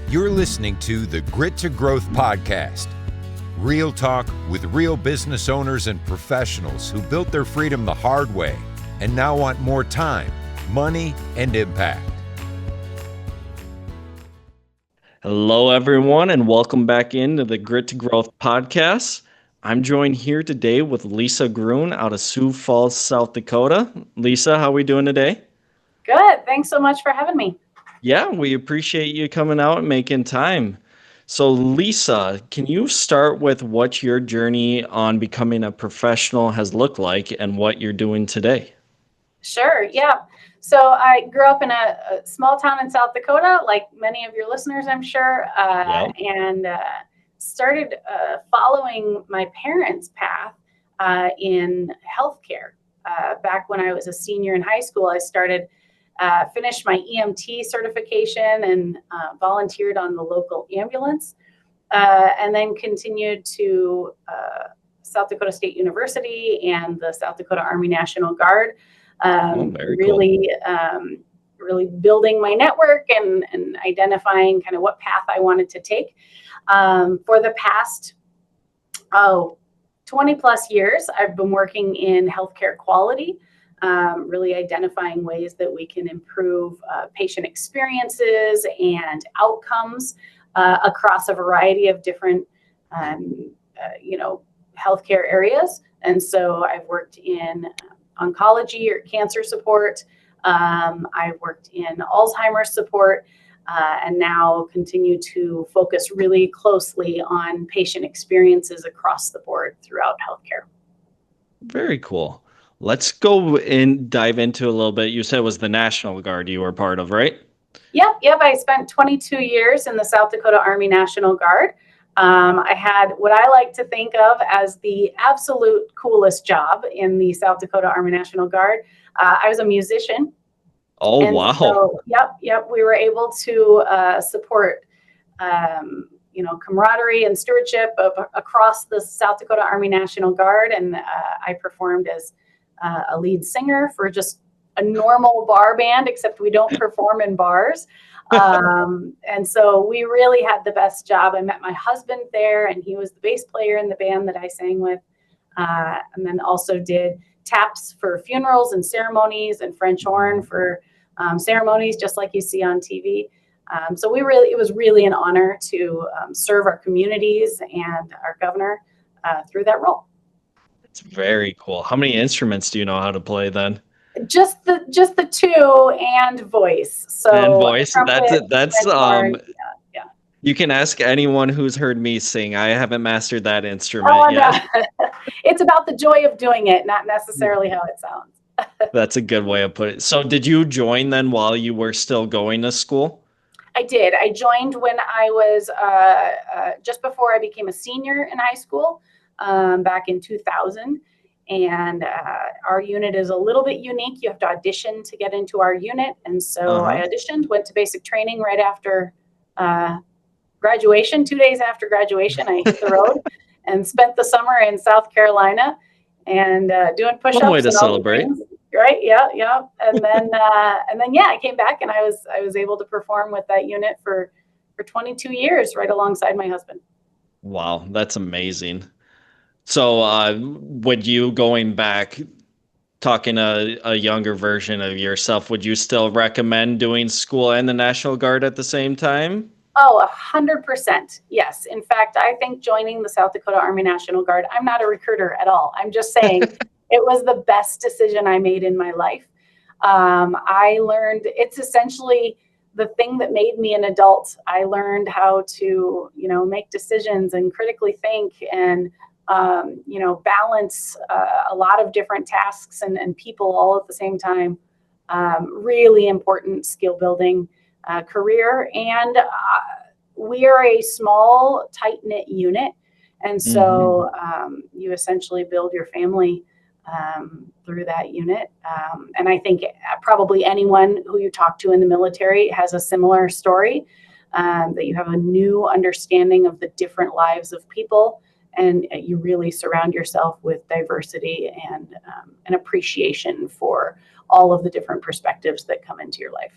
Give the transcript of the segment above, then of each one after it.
You're listening to the Grit to Growth podcast. Real talk with real business owners and professionals who built their freedom the hard way and now want more time, money, and impact. Hello, everyone, and welcome back into the Grit to Growth podcast. I'm joined here today with Lisa Groon out of Sioux Falls, South Dakota. Lisa, how are we doing today? Good. Thanks so much for having me. Yeah, we appreciate you coming out and making time. So, Lisa, can you start with what your journey on becoming a professional has looked like and what you're doing today? Sure. Yeah. So I grew up in a small town in South Dakota, like many of your listeners, I'm sure, and started following my parents' path in healthcare. Back when I was a senior in high school, I finished my EMT certification and volunteered on the local ambulance, and then continued to South Dakota State University and the South Dakota Army National Guard. Really building my network and identifying kind of what path I wanted to take. For the past 20 plus years, I've been working in healthcare quality, really identifying ways that we can improve patient experiences and outcomes across a variety of different healthcare areas. And so I've worked in oncology or cancer support. I've worked in Alzheimer's support, and now continue to focus really closely on patient experiences across the board throughout healthcare. Very cool. Let's go and dive into a little bit. You said it was the National Guard you were part of, right? Yep. I spent 22 years in the South Dakota Army National Guard. I had what I like to think of as the absolute coolest job in the South Dakota Army National Guard. I was a musician. Oh, and wow. So, yep. We were able to support, camaraderie and stewardship across the South Dakota Army National Guard. And I performed as a lead singer for just a normal bar band, except we don't perform in bars. And so we really had the best job. I met my husband there, and he was the bass player in the band that I sang with. And then also did taps for funerals and ceremonies and French horn for ceremonies, just like you see on TV. So it was really an honor to serve our communities and our governor through that role. It's very cool. How many instruments do you know how to play then? Just the two and voice. So and voice. Trumpet, that's yeah. You can ask anyone who's heard me sing. I haven't mastered that instrument yet. No. It's about the joy of doing it, not necessarily how it sounds. That's a good way of putting it. So did you join then while you were still going to school? I did. I joined when I was just before I became a senior in high school, back in 2000. And our unit is a little bit unique. You have to audition to get into our unit. And so I auditioned, went to basic training right after graduation. 2 days after graduation, I hit the road and spent the summer in South Carolina and doing push-ups. One way to celebrate. Right. Yeah. And then I came back and I was able to perform with that unit for 22 years right alongside my husband. Wow. That's amazing. So would you, going back, talking a younger version of yourself, would you still recommend doing school and the National Guard at the same time? Oh, 100%. Yes. In fact, I think joining the South Dakota Army National Guard, I'm not a recruiter at all. I'm just saying it was the best decision I made in my life. I learned it's essentially the thing that made me an adult. I learned how to, make decisions and critically think and balance a lot of different tasks and people all at the same time. Really important skill building career. And we are a small, tight-knit unit. And so you essentially build your family through that unit. And I think probably anyone who you talk to in the military has a similar story, that you have a new understanding of the different lives of people. And you really surround yourself with diversity and an appreciation for all of the different perspectives that come into your life.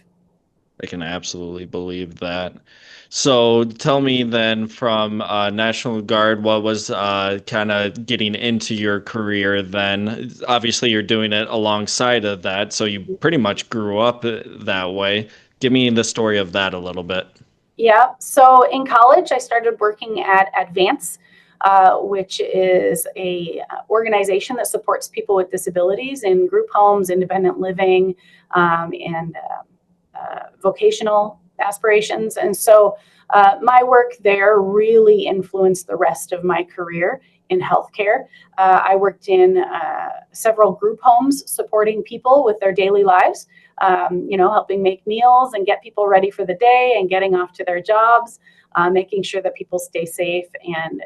I can absolutely believe that. So tell me then from National Guard, what was kind of getting into your career then? Obviously, you're doing it alongside of that, so you pretty much grew up that way. Give me the story of that a little bit. Yeah. So in college, I started working at Advance, which is a organization that supports people with disabilities in group homes, independent living, and vocational aspirations. And so my work there really influenced the rest of my career in healthcare. I worked in several group homes supporting people with their daily lives, helping make meals and get people ready for the day and getting off to their jobs, making sure that people stay safe and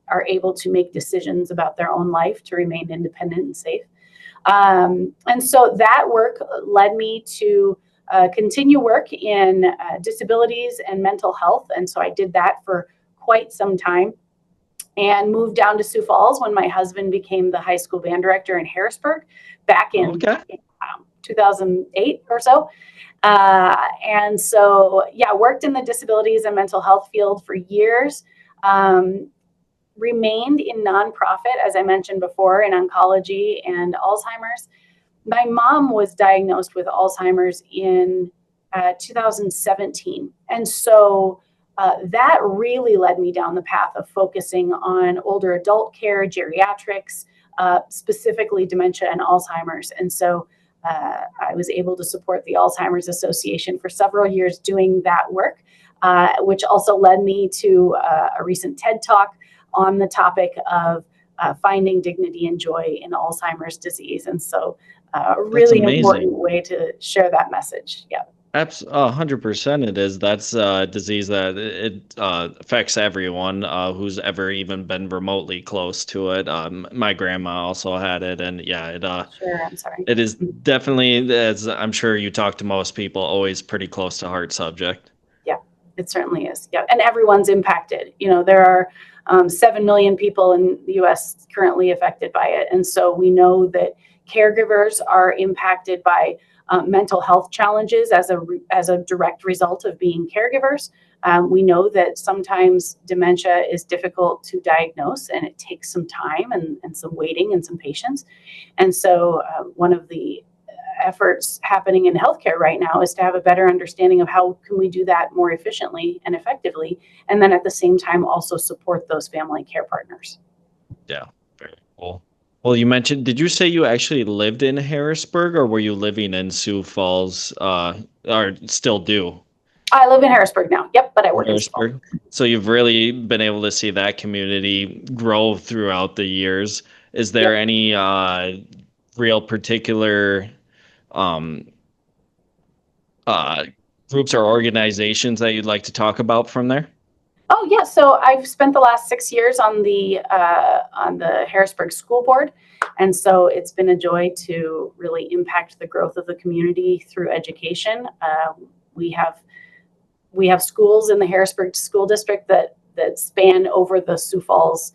are able to make decisions about their own life to remain independent and safe. And so that work led me to continue work in disabilities and mental health. And so I did that for quite some time and moved down to Sioux Falls when my husband became the high school band director in Harrisburg back in 2008 or so. And so, yeah, worked in the disabilities and mental health field for years. Remained in nonprofit, as I mentioned before, in oncology and Alzheimer's. My mom was diagnosed with Alzheimer's in 2017. And so that really led me down the path of focusing on older adult care, geriatrics, specifically dementia and Alzheimer's. And so I was able to support the Alzheimer's Association for several years doing that work, which also led me to a recent TED Talk on the topic of finding dignity and joy in Alzheimer's disease. And so a really important way to share that message. Yeah. 100% it is. That's a disease that it affects everyone who's ever even been remotely close to it. My grandma also had it, and yeah, Sure, I'm sorry. It is definitely, as I'm sure you talk to most people, always pretty close to heart subject. Yeah, it certainly is. Yeah, and everyone's impacted. There are 7 million people in the U.S. currently affected by it, and so we know that caregivers are impacted by mental health challenges as a direct result of being caregivers. We know that sometimes dementia is difficult to diagnose and it takes some time and some waiting and some patience. And so one of the efforts happening in healthcare right now is to have a better understanding of how can we do that more efficiently and effectively, and then at the same time also support those family care partners. Yeah, very cool. Well, did you say you actually lived in Harrisburg or were you living in Sioux Falls, or still do? I live in Harrisburg now. Yep, but I work in Sioux Falls. So you've really been able to see that community grow throughout the years. Is there any real particular groups or organizations that you'd like to talk about from there? Oh yeah, so I've spent the last 6 years on the Harrisburg School Board, and so it's been a joy to really impact the growth of the community through education. We have schools in the Harrisburg School District that span over the Sioux Falls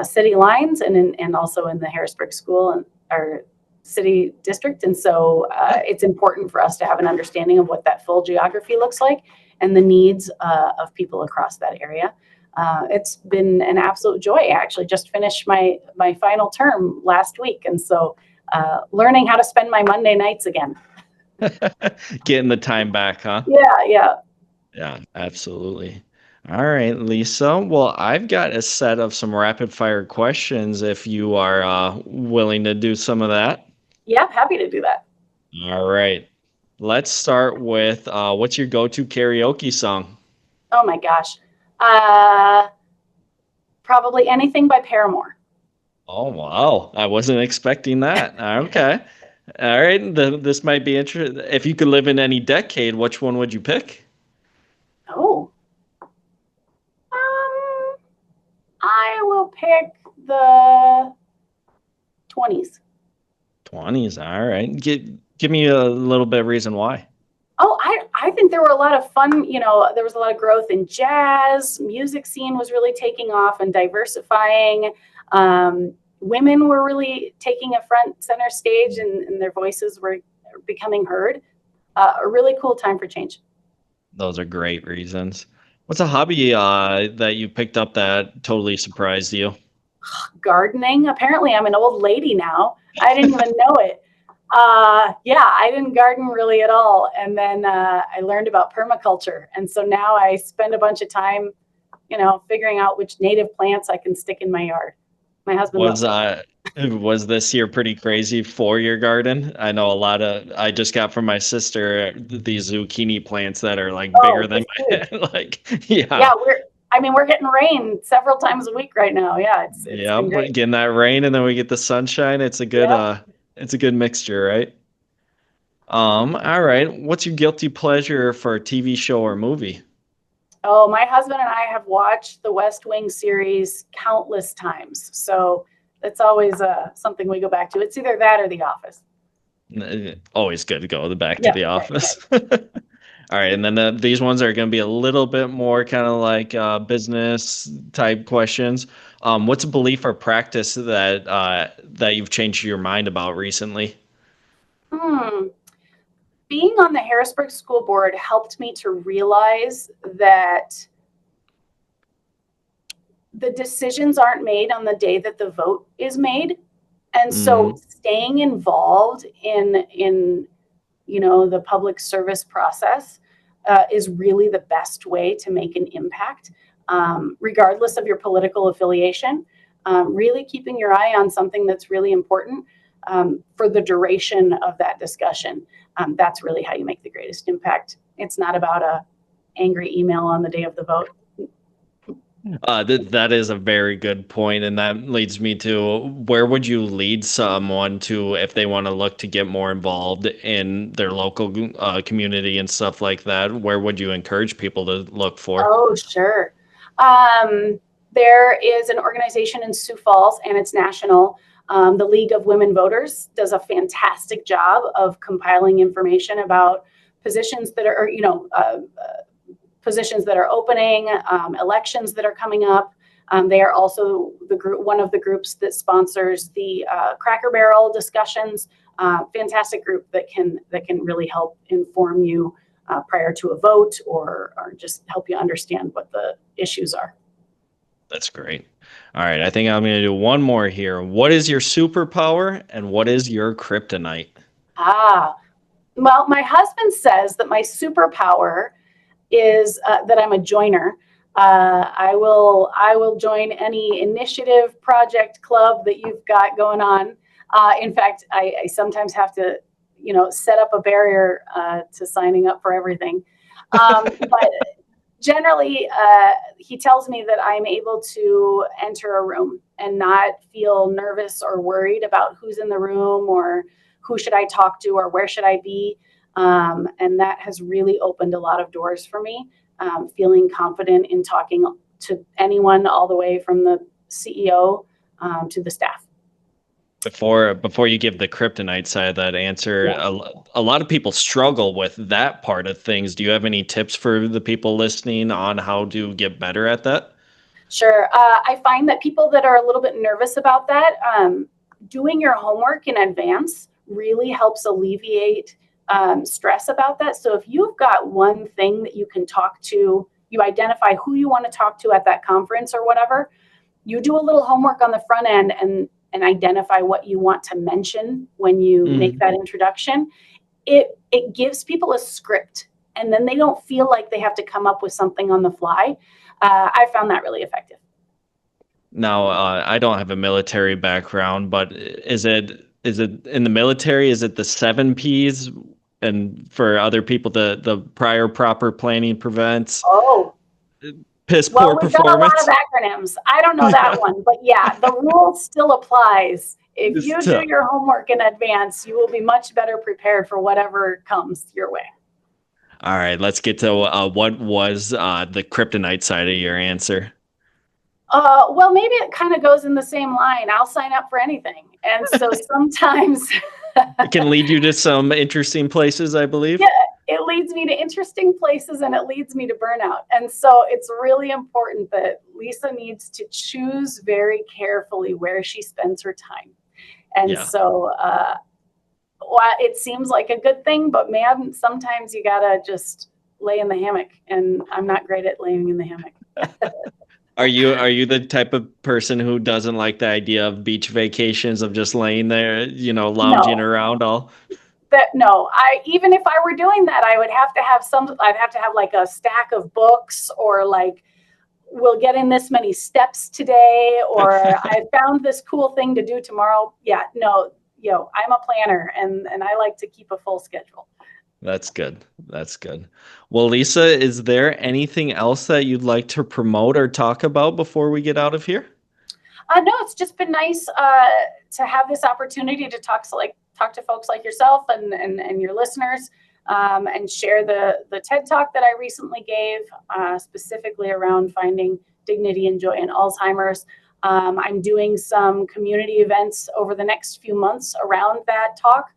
city lines, and also in the Harrisburg School and our city district, and so it's important for us to have an understanding of what that full geography looks like and the needs of people across that area. It's been an absolute joy. I actually just finished my final term last week, and so learning how to spend my Monday nights again. Getting the time back, huh? Yeah, absolutely. All right, Lisa. Well, I've got a set of some rapid fire questions if you are willing to do some of that. Yeah, happy to do that. All right. Let's start with what's your go-to karaoke song? Oh my gosh. Probably anything by Paramore. Oh, wow. I wasn't expecting that. Okay. All right. This might be interesting. If you could live in any decade, which one would you pick? Oh. I will pick the 20s. 20s. All right. Give me a little bit of reason why. Oh, I think there were a lot of fun, there was a lot of growth in jazz. Music scene was really taking off and diversifying. Women were really taking a front center stage and their voices were becoming heard. A really cool time for change. Those are great reasons. What's a hobby that you picked up that totally surprised you? Gardening. Apparently, I'm an old lady now. I didn't even know it. Yeah, I didn't garden really at all. And then I learned about permaculture. And so now I spend a bunch of time, figuring out which native plants I can stick in my yard. My husband Was loves it. was this year pretty crazy for your garden? I know I just got from my sister these zucchini plants that are like bigger Oh, than it's my huge. head. Like, yeah. Yeah, we're getting rain several times a week right now. Yeah, it's Yeah, been we're great. getting that rain and then we get the sunshine. Yep. It's a good mixture, right? All right. What's your guilty pleasure for a TV show or movie? Oh, my husband and I have watched the West Wing series countless times. So it's always something we go back to. It's either that or The Office. Always good to go back to Yeah, the right, right. office. All right, and then these ones are going to be a little bit more kind of like business type questions. What's a belief or practice that you've changed your mind about recently? Hmm. Being on the Harrisburg School Board helped me to realize that the decisions aren't made on the day that the vote is made. And so Mm, staying involved in the public service process is really the best way to make an impact, regardless of your political affiliation. Really keeping your eye on something that's really important for the duration of that discussion. That's really how you make the greatest impact. It's not about a angry email on the day of the vote. that is a very good point, and that leads me to where would you lead someone to if they want to look to get more involved in their local community and stuff like that? Where would you encourage people to look for? Oh, sure. Um, there is an organization in Sioux Falls, and it's national. The League of Women Voters does a fantastic job of compiling information about positions that are, positions that are opening, elections that are coming up. They are also one of the groups that sponsors the Cracker Barrel discussions. Fantastic group that can really help inform you prior to a vote, or just help you understand what the issues are. That's great. All right, I think I'm going to do one more here. What is your superpower and what is your kryptonite? Ah, well, my husband says that my superpower is that I'm a joiner. I will join any initiative, project, club that you've got going on. In fact, I sometimes have to, set up a barrier to signing up for everything. But generally, he tells me that I'm able to enter a room and not feel nervous or worried about who's in the room or who should I talk to or where should I be. And that has really opened a lot of doors for me, feeling confident in talking to anyone, all the way from the CEO to the staff. Before you give the kryptonite side of that answer, Yeah. a lot of people struggle with that part of things. Do you have any tips for the people listening on how to get better at that? Sure. I find that people that are a little bit nervous about that, doing your homework in advance really helps alleviate stress about that. So if you've got one thing that you can talk to, you identify who you want to talk to at that conference or whatever, you do a little homework on the front end and identify what you want to mention when you make that introduction. It gives people a script, and then they don't feel like they have to come up with something on the fly. I found that really effective. Now, I don't have a military background, but is it in the military? Is it the 7 Ps? And for other people, the prior proper planning prevents Oh, piss well, poor we've got a lot of performance. acronyms. I don't know that Yeah. one, but yeah, the rule still applies. If you Just, do your homework in advance, you will be much better prepared for whatever comes your way. all right, let's get to what was the kryptonite side of your answer. Well, maybe it kind of goes in the same line. I'll sign up for anything. And so sometimes It can lead you to some interesting places, I yeah, believe. it leads me to interesting places and it leads me to burnout. And so it's really important that Lisa needs to choose very carefully where she spends her time. And Yeah. so while it seems like a good thing, but man, sometimes you gotta just lay in the hammock, and I'm not great at laying in the hammock. Are you the type of person who doesn't like the idea of beach vacations, of just laying there, lounging around all? No, even if I were doing that, I would have to have I'd have to have like a stack of books, or like, we'll get in this many steps today, or I found this cool thing to do tomorrow. Yeah, no, I'm a planner, and I like to keep a full schedule. That's good. That's good. Well, Lisa, is there anything else that you'd like to promote or talk about before we get out of here? No, it's just been nice to have this opportunity to talk to folks like yourself and your listeners, and share the TED Talk that I recently gave, specifically around finding dignity and joy in Alzheimer's. I'm doing some community events over the next few months around that talk,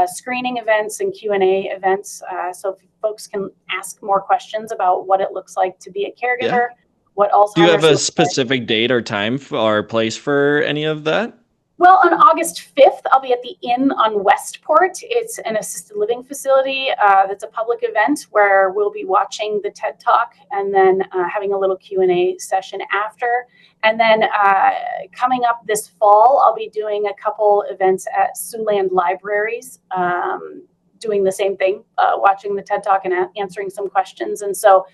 screening events and Q&A events, so folks can ask more questions about what it looks like to be a caregiver, what Alzheimer's. Do you have a specific date or time or place for any of that? Well, on August 5th, I'll be at the Inn on Westport. It's an assisted living facility that's a public event where we'll be watching the TED Talk and then having a little Q&A session after. And then coming up this fall, I'll be doing a couple events at Siouxland Libraries, doing the same thing, watching the TED Talk and answering some questions. And so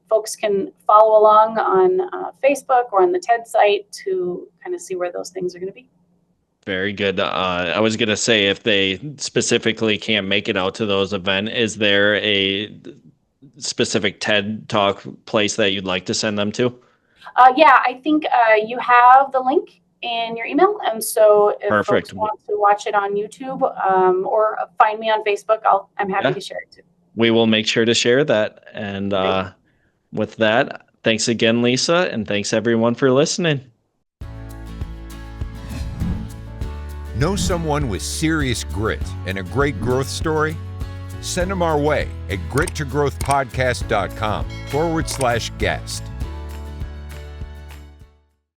folks can follow along on Facebook or on the TED site to kind of see where those things are going to be. Very good. I was going to say, if they specifically can't make it out to those events, is there a specific TED Talk place that you'd like to send them to? Yeah, I think you have the link in your email. And so if Perfect. Folks want to watch it on YouTube or find me on Facebook, I'm happy to share it too. We will make sure to share that. And with that, thanks again, Lisa, and thanks everyone for listening. Know someone with serious grit and a great growth story? Send them our way at grittogrowthpodcast.com/guest.